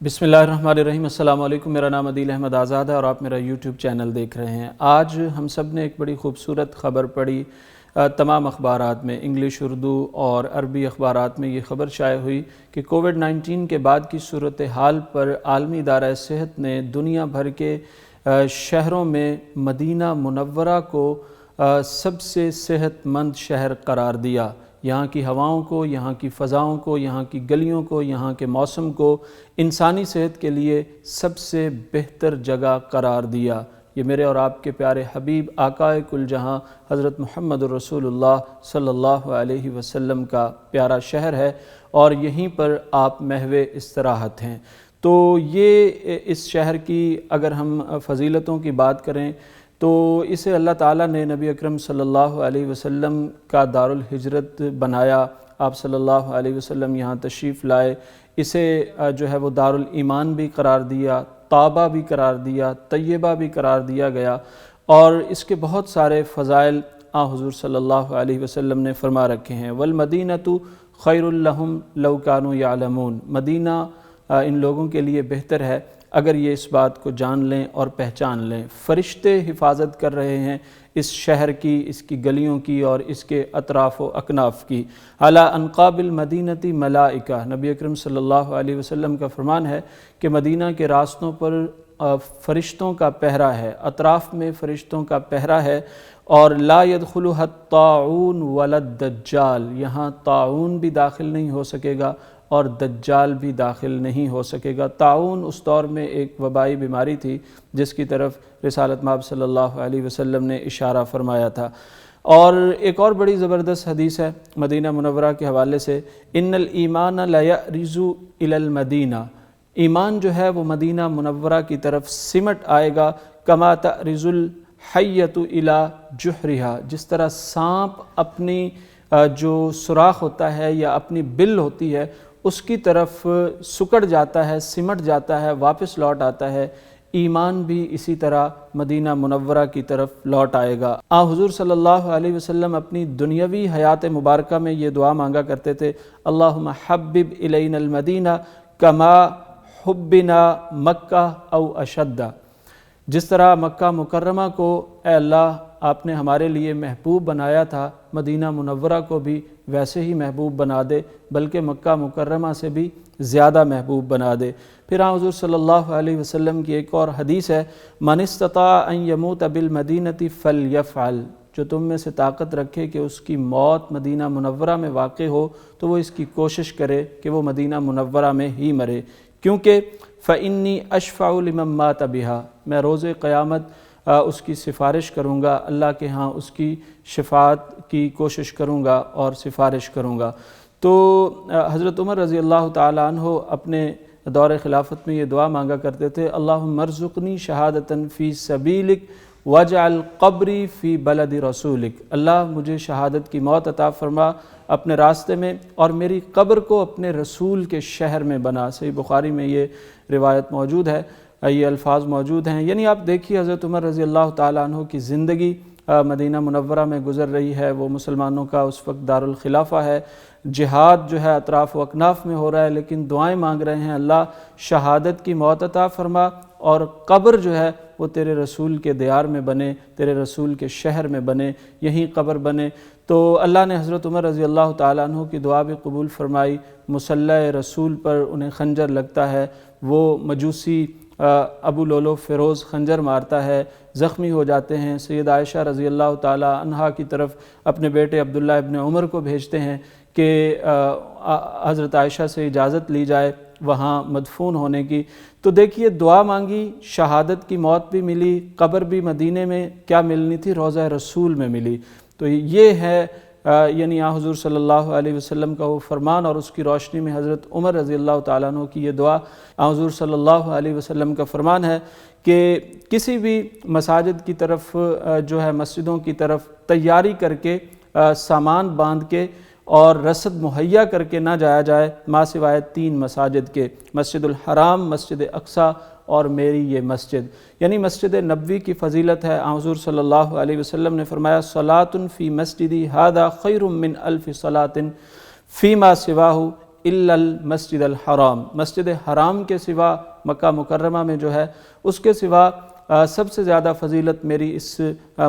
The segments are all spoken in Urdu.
بسم اللہ الرحمن الرحیم۔ السلام علیکم، میرا نام عدیل احمد آزاد ہے اور آپ میرا یوٹیوب چینل دیکھ رہے ہیں۔ آج ہم سب نے ایک بڑی خوبصورت خبر پڑھی۔ تمام اخبارات میں، انگلش، اردو اور عربی اخبارات میں یہ خبر شائع ہوئی کہ کووڈ-19 کے بعد کی صورتحال پر عالمی ادارہ صحت نے دنیا بھر کے شہروں میں مدینہ منورہ کو سب سے صحت مند شہر قرار دیا۔ یہاں کی ہواؤں کو، یہاں کی فضاؤں کو، یہاں کی گلیوں کو، یہاں کے موسم کو انسانی صحت کے لیے سب سے بہتر جگہ قرار دیا۔ یہ میرے اور آپ کے پیارے حبیب آقا کل جہاں حضرت محمد رسول اللہ صلی اللہ علیہ وسلم کا پیارا شہر ہے اور یہیں پر آپ محو استراحت ہیں۔ تو یہ اس شہر کی اگر ہم فضیلتوں کی بات کریں تو اسے اللہ تعالیٰ نے نبی اکرم صلی اللہ علیہ وسلم کا دارالہجرت بنایا۔ آپ صلی اللہ علیہ وسلم یہاں تشریف لائے، اسے جو ہے وہ دارالایمان بھی قرار دیا، طابہ بھی قرار دیا، طیبہ بھی قرار دیا گیا، اور اس کے بہت سارے فضائل حضور صلی اللہ علیہ وسلم نے فرما رکھے ہیں۔ وَالْمَدِينَةُ خَيْرٌ لَهُمْ لَوْ كَانُوا يَعْلَمُونَ، مدینہ ان لوگوں کے لیے بہتر ہے اگر یہ اس بات کو جان لیں اور پہچان لیں۔ فرشتے حفاظت کر رہے ہیں اس شہر کی، اس کی گلیوں کی اور اس کے اطراف و اکناف کی۔ عَلَىٰ أَنْقَابِ الْمَدِينَةِ مَلَائِكَةٌ، نبی اکرم صلی اللہ علیہ وسلم کا فرمان ہے کہ مدینہ کے راستوں پر فرشتوں کا پہرا ہے، اطراف میں فرشتوں کا پہرا ہے، اور لا يدخلها الطاعون ولا الدجال، یہاں طاعون بھی داخل نہیں ہو سکے گا اور دجال بھی داخل نہیں ہو سکے گا۔ طاعون اس دور میں ایک وبائی بیماری تھی جس کی طرف رسالت مآب صلی اللہ علیہ وسلم نے اشارہ فرمایا تھا۔ اور ایک اور بڑی زبردست حدیث ہے مدینہ منورہ کے حوالے سے، ان الایمان لیأرز الی المدینہ، ایمان جو ہے وہ مدینہ منورہ کی طرف سمٹ آئے گا، کما تأرز الحیۃ الی جحرہا، جس طرح سانپ اپنی جو سوراخ ہوتا ہے یا اپنی بل ہوتی ہے اس کی طرف سکڑ جاتا ہے، سمٹ جاتا ہے، واپس لوٹ آتا ہے، ایمان بھی اسی طرح مدینہ منورہ کی طرف لوٹ آئے گا۔ حضور صلی اللہ علیہ وسلم اپنی دنیاوی حیات مبارکہ میں یہ دعا مانگا کرتے تھے، اللہم حبب الینا المدینہ کما حبنا مکہ او اشد، جس طرح مکہ مکرمہ کو اے اللہ آپ نے ہمارے لیے محبوب بنایا تھا، مدینہ منورہ کو بھی ویسے ہی محبوب بنا دے، بلکہ مکہ مکرمہ سے بھی زیادہ محبوب بنا دے۔ پھر حضور صلی اللہ علیہ وسلم کی ایک اور حدیث ہے، من استطاع ان یموت بالمدینہ فلیفعل، جو تم میں سے طاقت رکھے کہ اس کی موت مدینہ منورہ میں واقع ہو تو وہ اس کی کوشش کرے کہ وہ مدینہ منورہ میں ہی مرے، کیونکہ فإنی اشفع لمن مات بہا، میں روز قیامت اس کی سفارش کروں گا، اللہ کے ہاں اس کی شفاعت کی کوشش کروں گا اور سفارش کروں گا۔ تو حضرت عمر رضی اللہ تعالیٰ عنہ اپنے دور خلافت میں یہ دعا مانگا کرتے تھے، اللہم ارزقنی شہادتاً فی سبیلک واجعل قبری فی بلد رسولک، اللہ مجھے شہادت کی موت عطا فرما اپنے راستے میں اور میری قبر کو اپنے رسول کے شہر میں بنا۔ صحیح بخاری میں یہ روایت موجود ہے، یہ الفاظ موجود ہیں۔ یعنی آپ دیکھیے حضرت عمر رضی اللہ تعالیٰ عنہ کی زندگی مدینہ منورہ میں گزر رہی ہے، وہ مسلمانوں کا اس وقت دارالخلافہ ہے، جہاد جو ہے اطراف و اکناف میں ہو رہا ہے، لیکن دعائیں مانگ رہے ہیں، اللہ شہادت کی موت عطا فرما اور قبر جو ہے وہ تیرے رسول کے دیار میں بنے، تیرے رسول کے شہر میں بنے، یہیں قبر بنے۔ تو اللہ نے حضرت عمر رضی اللہ تعالیٰ عنہ کی دعا بھی قبول فرمائی، مصلی رسول پر انہیں خنجر لگتا ہے، وہ مجوسی ابو لولو فیروز خنجر مارتا ہے، زخمی ہو جاتے ہیں، سید عائشہ رضی اللہ تعالیٰ عنہا کی طرف اپنے بیٹے عبداللہ ابن عمر کو بھیجتے ہیں کہ حضرت عائشہ سے اجازت لی جائے وہاں مدفون ہونے کی۔ تو دیکھیے دعا مانگی، شہادت کی موت بھی ملی، قبر بھی مدینے میں کیا ملنی تھی، روضہ رسول میں ملی۔ تو یہ ہے یعنی حضور صلی اللہ علیہ وسلم کا وہ فرمان، اور اس کی روشنی میں حضرت عمر رضی اللہ تعالیٰ عنہ کی یہ دعا۔ حضور صلی اللہ علیہ وسلم کا فرمان ہے کہ کسی بھی مساجد کی طرف جو ہے مسجدوں کی طرف تیاری کر کے سامان باندھ کے اور رسد مہیا کر کے نہ جایا جائے ما سوائے 3 مساجد کے، مسجد الحرام، مسجد اقصی اور میری یہ مسجد۔ یعنی مسجد نبوی کی فضیلت ہے۔ حضور صلی اللہ علیہ وسلم نے فرمایا صلاۃ فی مسجدی ھذا خیر من 1000 صلاۃ فیما سواہ الا المسجد الحرام، مسجد حرام کے سوا، مکہ مکرمہ میں جو ہے اس کے سوا سب سے زیادہ فضیلت میری اس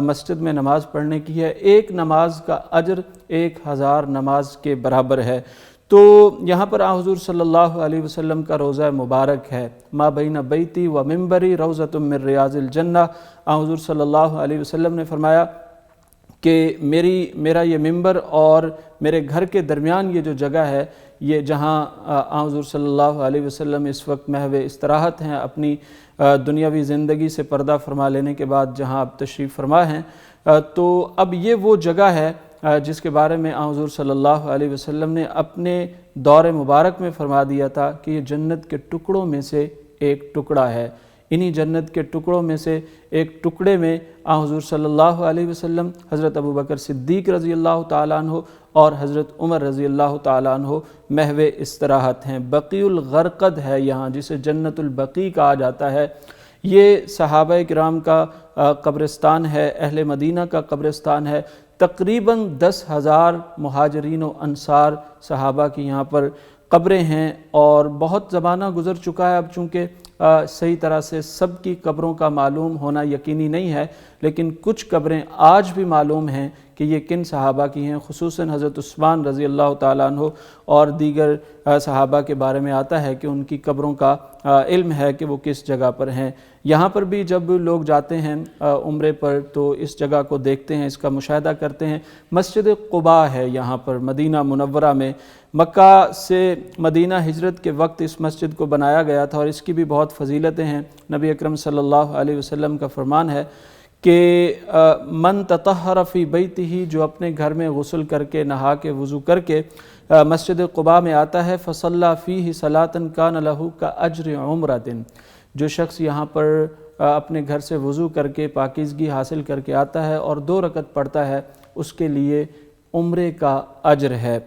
مسجد میں نماز پڑھنے کی ہے، ایک نماز کا اجر 1000 نماز کے برابر ہے۔ تو یہاں پر حضور صلی اللہ علیہ وسلم کا روضہ مبارک ہے، ما بین بیتی و منبری روضۃ من ریاض الجنہ۔ حضور صلی اللہ علیہ وسلم نے فرمایا کہ میرا یہ منبر اور میرے گھر کے درمیان یہ جو جگہ ہے، یہ جہاں حضور صلی اللہ علیہ وسلم اس وقت محو استراحت ہیں، اپنی دنیاوی زندگی سے پردہ فرما لینے کے بعد جہاں اب تشریف فرما ہیں، تو اب یہ وہ جگہ ہے جس کے بارے میں حضور صلی اللہ علیہ وسلم نے اپنے دور مبارک میں فرما دیا تھا کہ یہ جنت کے ٹکڑوں میں سے ایک ٹکڑا ہے۔ انہی جنت کے ٹکڑوں میں سے ایک ٹکڑے میں حضور صلی اللہ علیہ وسلم، حضرت ابوبکر صدیق رضی اللہ تعالیٰ عنہ اور حضرت عمر رضی اللہ تعالیٰ عنہ محو استراحت ہیں۔ بقیع الغرقد ہے یہاں، جسے جنت البقیع کہا جاتا ہے۔ یہ صحابہ کرام کا قبرستان ہے، اہل مدینہ کا قبرستان ہے۔ تقریباً 10,000 مہاجرین و انصار صحابہ کی یہاں پر قبریں ہیں، اور بہت زمانہ گزر چکا ہے اب، چونکہ صحیح طرح سے سب کی قبروں کا معلوم ہونا یقینی نہیں ہے، لیکن کچھ قبریں آج بھی معلوم ہیں کہ یہ کن صحابہ کی ہیں، خصوصاً حضرت عثمان رضی اللہ تعالیٰ عنہ اور دیگر صحابہ کے بارے میں آتا ہے کہ ان کی قبروں کا علم ہے کہ وہ کس جگہ پر ہیں۔ یہاں پر بھی جب لوگ جاتے ہیں عمرے پر تو اس جگہ کو دیکھتے ہیں، اس کا مشاہدہ کرتے ہیں۔ مسجد قباء ہے یہاں پر مدینہ منورہ میں، مکہ سے مدینہ ہجرت کے وقت اس مسجد کو بنایا گیا تھا، اور اس کی بھی بہت فضیلتیں ہیں۔ نبی اکرم صلی اللہ علیہ وسلم کا فرمان ہے کہ من تطہر فی بیتہ، جو اپنے گھر میں غسل کر کے، نہا کے، وضو کر کے مسجد قباء میں آتا ہے، فصلی فیہ صلاۃ کان لہ کاجر عمرۃ، جو شخص یہاں پر اپنے گھر سے وضو کر کے پاکیزگی حاصل کر کے آتا ہے اور 2 رکعت پڑھتا ہے، اس کے لیے عمرے کا اجر ہے۔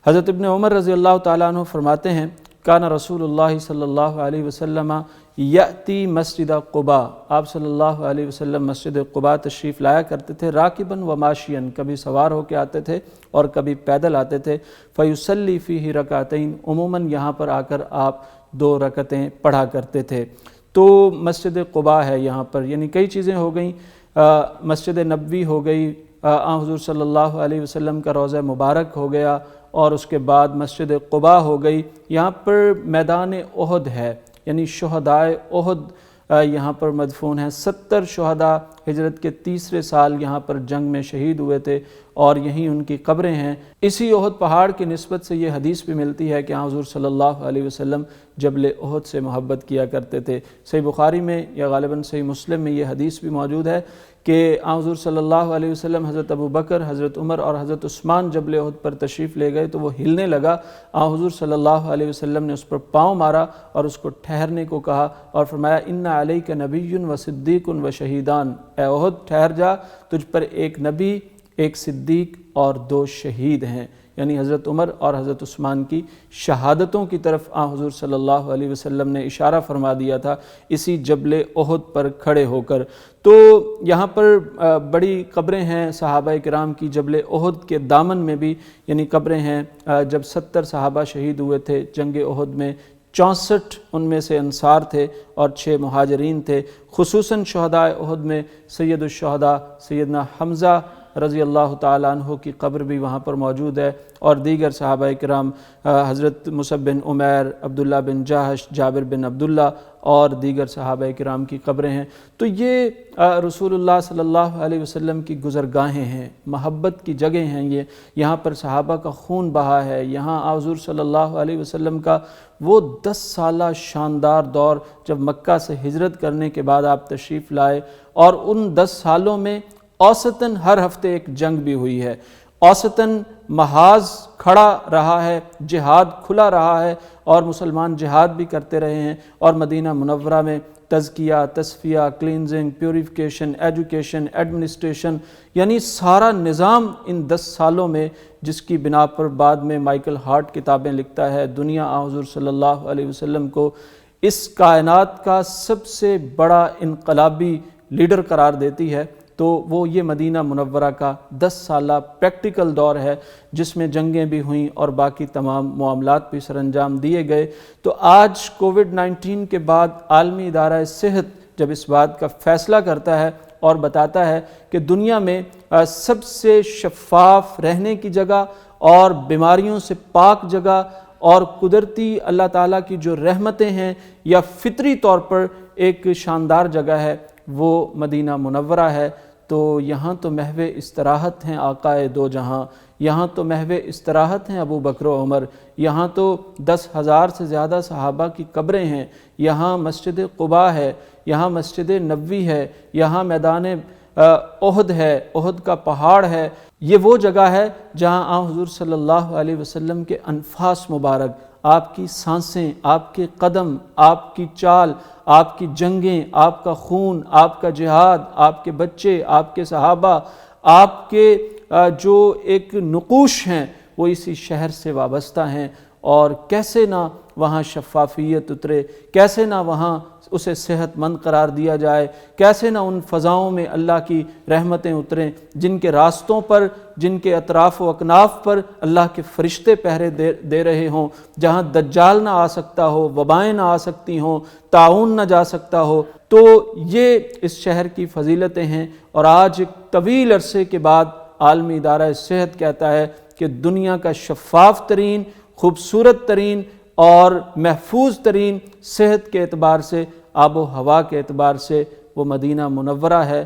حضرت ابن عمر رضی اللہ تعالیٰ عنہ فرماتے ہیں، کان رسول اللہ صلی اللہ علیہ وسلم یأتی مسجد قباء، آپ صلی اللہ علیہ وسلم مسجد قباء تشریف لایا کرتے تھے، راکباً و ماشیاً، کبھی سوار ہو کے آتے تھے اور کبھی پیدل آتے تھے، فیصلی فیہ رکعتین، عموماً یہاں پر آ کر آپ 2 رکعتیں پڑھا کرتے تھے۔ تو مسجد قباء ہے یہاں پر، یعنی کئی چیزیں ہو گئیں، مسجد نبوی ہو گئی، حضور صلی اللہ علیہ وسلم کا روضہ مبارک ہو گیا، اور اس کے بعد مسجد قباء ہو گئی۔ یہاں پر میدان احد ہے، یعنی شہدائے احد یہاں پر مدفون ہیں۔ 70 شہداء ہجرت کے 3 سال یہاں پر جنگ میں شہید ہوئے تھے، اور یہیں ان کی قبریں ہیں۔ اسی احد پہاڑ کی نسبت سے یہ حدیث بھی ملتی ہے کہ حضور صلی اللہ علیہ وسلم جبل احد سے محبت کیا کرتے تھے۔ صحیح بخاری میں یا غالباً صحیح مسلم میں یہ حدیث بھی موجود ہے کہ حضور صلی اللہ علیہ وسلم، حضرت ابوبکر، حضرت عمر اور حضرت عثمان جبل احد پر تشریف لے گئے تو وہ ہلنے لگا، حضور صلی اللہ علیہ وسلم نے اس پر پاؤں مارا اور اس کو ٹھہرنے کو کہا، اور فرمایا ان علیک نبی و صدیق و شہیدان، اے احد ٹھہر جا، تجھ پر ایک نبی، ایک صدیق اور 2 شہید ہیں، یعنی حضرت عمر اور حضرت عثمان کی شہادتوں کی طرف حضور صلی اللہ علیہ وسلم نے اشارہ فرما دیا تھا اسی جبل احد پر کھڑے ہو کر۔ تو یہاں پر بڑی قبریں ہیں صحابہ کرام کی، جبل احد کے دامن میں بھی یعنی قبریں ہیں۔ جب 70 صحابہ شہید ہوئے تھے جنگ احد میں، 64 ان میں سے انصار تھے اور 6 مہاجرین تھے۔ خصوصاً شہداء احد میں سید الشہداء سیدنا حمزہ رضی اللہ تعالیٰ عنہ کی قبر بھی وہاں پر موجود ہے، اور دیگر صحابہ کرام، حضرت مصعب بن عمیر، عبداللہ بن جاحش، جابر بن عبداللہ اور دیگر صحابہ کرام کی قبریں ہیں۔ تو یہ رسول اللہ صلی اللہ علیہ وسلم کی گزرگاہیں ہیں، محبت کی جگہیں ہیں یہ، یہاں پر صحابہ کا خون بہا ہے، یہاں حضور صلی اللہ علیہ وسلم کا وہ 10 سالہ شاندار دور، جب مکہ سے ہجرت کرنے کے بعد آپ تشریف لائے، اور ان 10 سالوں میں اوسطاً ہر ہفتے ایک جنگ بھی ہوئی ہے، اوسطاً محاذ کھڑا رہا ہے، جہاد کھلا رہا ہے، اور مسلمان جہاد بھی کرتے رہے ہیں، اور مدینہ منورہ میں تزکیہ، تصفیہ، کلینزنگ، پیوریفیکیشن، ایجوکیشن، ایڈمنسٹریشن، یعنی سارا نظام ان 10 سالوں میں، جس کی بنا پر بعد میں مائیکل ہارٹ کتابیں لکھتا ہے، دنیا حضور صلی اللہ علیہ وسلم کو اس کائنات کا سب سے بڑا انقلابی لیڈر قرار دیتی ہے۔ تو وہ یہ مدینہ منورہ کا 10 سالہ پریکٹیکل دور ہے جس میں جنگیں بھی ہوئیں اور باقی تمام معاملات بھی سر انجام دیے گئے۔ تو آج کووڈ-19 کے بعد عالمی ادارہ صحت جب اس بات کا فیصلہ کرتا ہے اور بتاتا ہے کہ دنیا میں سب سے شفاف رہنے کی جگہ اور بیماریوں سے پاک جگہ اور قدرتی اللہ تعالیٰ کی جو رحمتیں ہیں یا فطری طور پر ایک شاندار جگہ ہے وہ مدینہ منورہ ہے، تو یہاں تو محو استراحت ہیں آقائے دو جہاں، یہاں تو محو استراحت ہیں ابو بکر و عمر، یہاں تو 10,000 سے زیادہ صحابہ کی قبریں ہیں، یہاں مسجد قباء ہے، یہاں مسجد نبوی ہے، یہاں میدان احد ہے، احد کا پہاڑ ہے۔ یہ وہ جگہ ہے جہاں آن حضور صلی اللہ علیہ وسلم کے انفاس مبارک، آپ کی سانسیں، آپ کے قدم، آپ کی چال، آپ کی جنگیں، آپ کا خون، آپ کا جہاد، آپ کے بچے، آپ کے صحابہ، آپ کے جو ایک نقوش ہیں وہ اسی شہر سے وابستہ ہیں، اور کیسے نہ وہاں شفافیت اترے، کیسے نہ وہاں اسے صحت مند قرار دیا جائے، کیسے نہ ان فضاؤں میں اللہ کی رحمتیں اتریں جن کے راستوں پر، جن کے اطراف و اکناف پر اللہ کے فرشتے پہرے دے رہے ہوں، جہاں دجال نہ آ سکتا ہو، وبائیں نہ آ سکتی ہوں، طاعون نہ جا سکتا ہو۔ تو یہ اس شہر کی فضیلتیں ہیں، اور آج ایک طویل عرصے کے بعد عالمی ادارہ صحت کہتا ہے کہ دنیا کا شفاف ترین، خوبصورت ترین اور محفوظ ترین صحت کے اعتبار سے، آب و ہوا کے اعتبار سے وہ مدینہ منورہ ہے۔